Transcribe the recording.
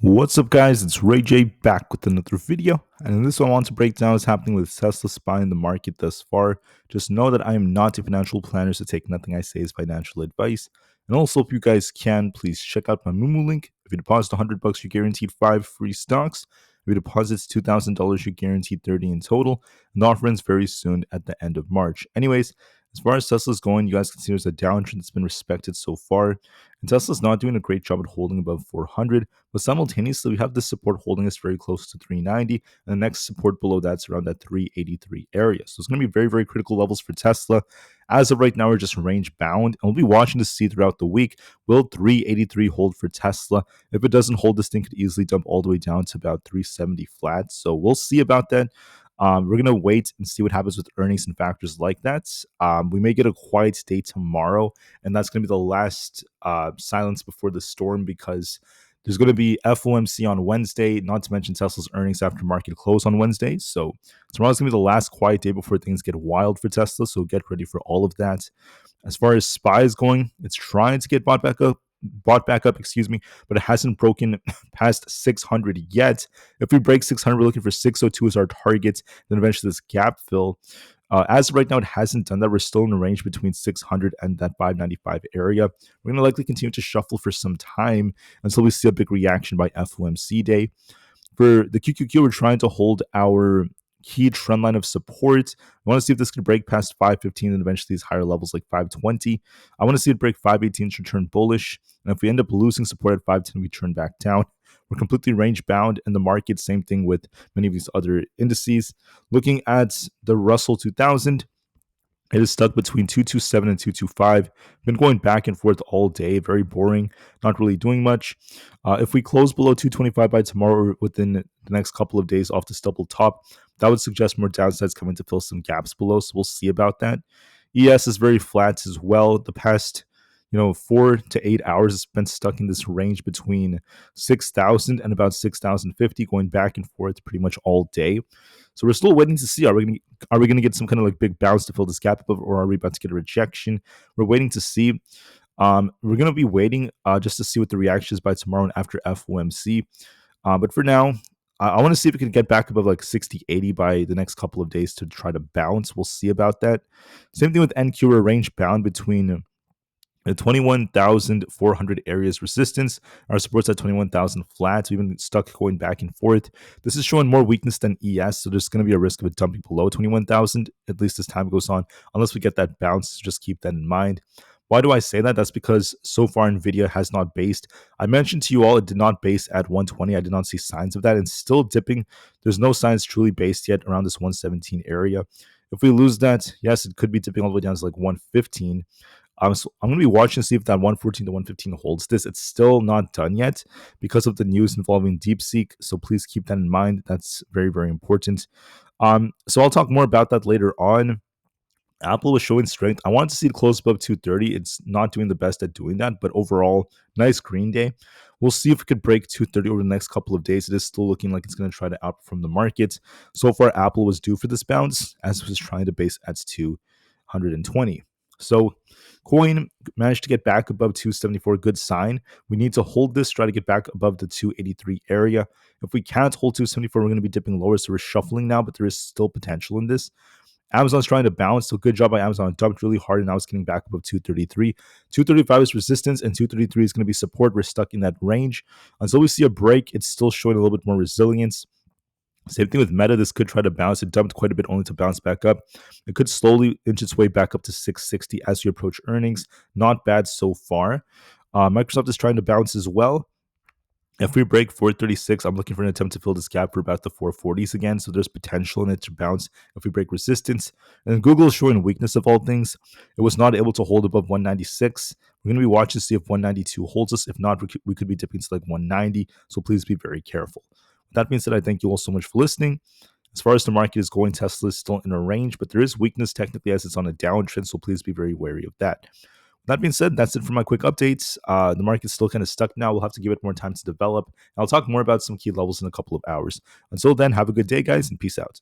What's up, guys? It's Ray J back with another video, and in this one I want to break down what's happening with Tesla SPY in the market thus far. Just know that I am not a financial planner, so take nothing I say as financial advice. And also, if you guys can, please check out my Moomoo link. If you deposit $100, you're guaranteed 5 free stocks. If you deposit $2,000, you're guaranteed 30 in total. And the offer ends very soon at the end of March. Anyways, as far as Tesla's going, you guys can see there's a downtrend that's been respected so far. And Tesla's not doing a great job at holding above 400. But simultaneously, we have this support holding us very close to 390, and the next support below that's around that 383 area. So it's going to be very, very critical levels for Tesla. As of right now, we're just range bound, and we'll be watching to see throughout the week, will 383 hold for Tesla? If it doesn't hold, this thing could easily dump all the way down to about 370 flat. So we'll see about that. We're going to wait and see what happens with earnings and factors like that. We may get a quiet day tomorrow, and that's going to be the last silence before the storm, because there's going to be FOMC on Wednesday, not to mention Tesla's earnings after market close on Wednesday. So tomorrow's going to be the last quiet day before things get wild for Tesla. So get ready for all of that. As far as SPY is going, it's trying to get bought back up, but it hasn't broken past 600 yet. If we break 600, we're looking for 602 as our target. Then eventually this gap fill. As of right now, it hasn't done that. We're still in the range between 600 and that 595 area. We're going to likely continue to shuffle for some time until we see a big reaction by FOMC day. For the QQQ, we're trying to hold our key trend line of support. I want to see if this could break past 515 and eventually these higher levels like 520. I want to see it break 518 to turn bullish. And if we end up losing support at 510, we turn back down. We're completely range bound in the market. Same thing with many of these other indices. Looking at the Russell 2000, it is stuck between 227 and 225. Been going back and forth all day. Very boring. Not really doing much. If we close below 225 by tomorrow or within the next couple of days off this double top, that would suggest more downsides coming to fill some gaps below. So we'll see about that. ES is very flat as well. The past 4 to 8 hours it's been stuck in this range between 6,000 and about 6,050, going back and forth pretty much all day. So we're still waiting to see, are we going to get some kind of like big bounce to fill this gap above, or are we about to get a rejection? We're waiting to see. We're going to be waiting just to see what the reaction is by tomorrow and after FOMC. But for now, I want to see if we can get back above like 60, 80 by the next couple of days to try to bounce. We'll see about that. Same thing with NQ. We're range bound between the 21,400 areas resistance. Our support's at 21,000 flats. We've been stuck going back and forth. This is showing more weakness than ES, so there's going to be a risk of it dumping below 21,000, at least as time goes on, unless we get that bounce. Just keep that in mind. Why do I say that? That's because so far Nvda has not based. I mentioned to you all it did not base at 120. I did not see signs of that, and still dipping. There's no signs truly based yet around this 117 area. If we lose that, yes, it could be dipping all the way down to like 115. So I'm going to be watching to see if that 114 to 115 holds this. It's still not done yet because of the news involving DeepSeek. So please keep that in mind. That's very, very important. So I'll talk more about that later on. Aapl was showing strength. I wanted to see it close above 230. It's not doing the best at doing that, but overall, nice green day. We'll see if it could break 230 over the next couple of days. It is still looking like it's going to try to outperform the market. So far, Aapl was due for this bounce as it was trying to base at 220. So coin managed to get back above 274, good sign. We need to hold this, try to get back above the 283 area. If we can't hold 274, we're going to be dipping lower, so we're shuffling now, but there is still potential in this. Amazon's trying to bounce, so good job by Amazon. It dumped really hard, and now it's getting back above 233. 235 is resistance, and 233 is going to be support. We're stuck in that range. Until we see a break, it's still showing a little bit more resilience. Same thing with Meta. This could try to bounce. It dumped quite a bit only to bounce back up. It could slowly inch its way back up to 660 as we approach earnings. Not bad so far. Microsoft is trying to bounce as well. If we break 436, I'm looking for an attempt to fill this gap for about the 440s again. So there's potential in it to bounce if we break resistance. And Google is showing weakness of all things. It was not able to hold above 196. We're going to be watching to see if 192 holds us. If not, we could be dipping to like 190. So please be very careful. With that being said, I thank you all so much for listening. As far as the market is going, Tesla is still in a range, but there is weakness technically as it's on a downtrend. So please be very wary of that. That being said, that's it for my quick updates. The market's still kind of stuck now. We'll have to give it more time to develop. I'll talk more about some key levels in a couple of hours. Until then, have a good day, guys, and peace out.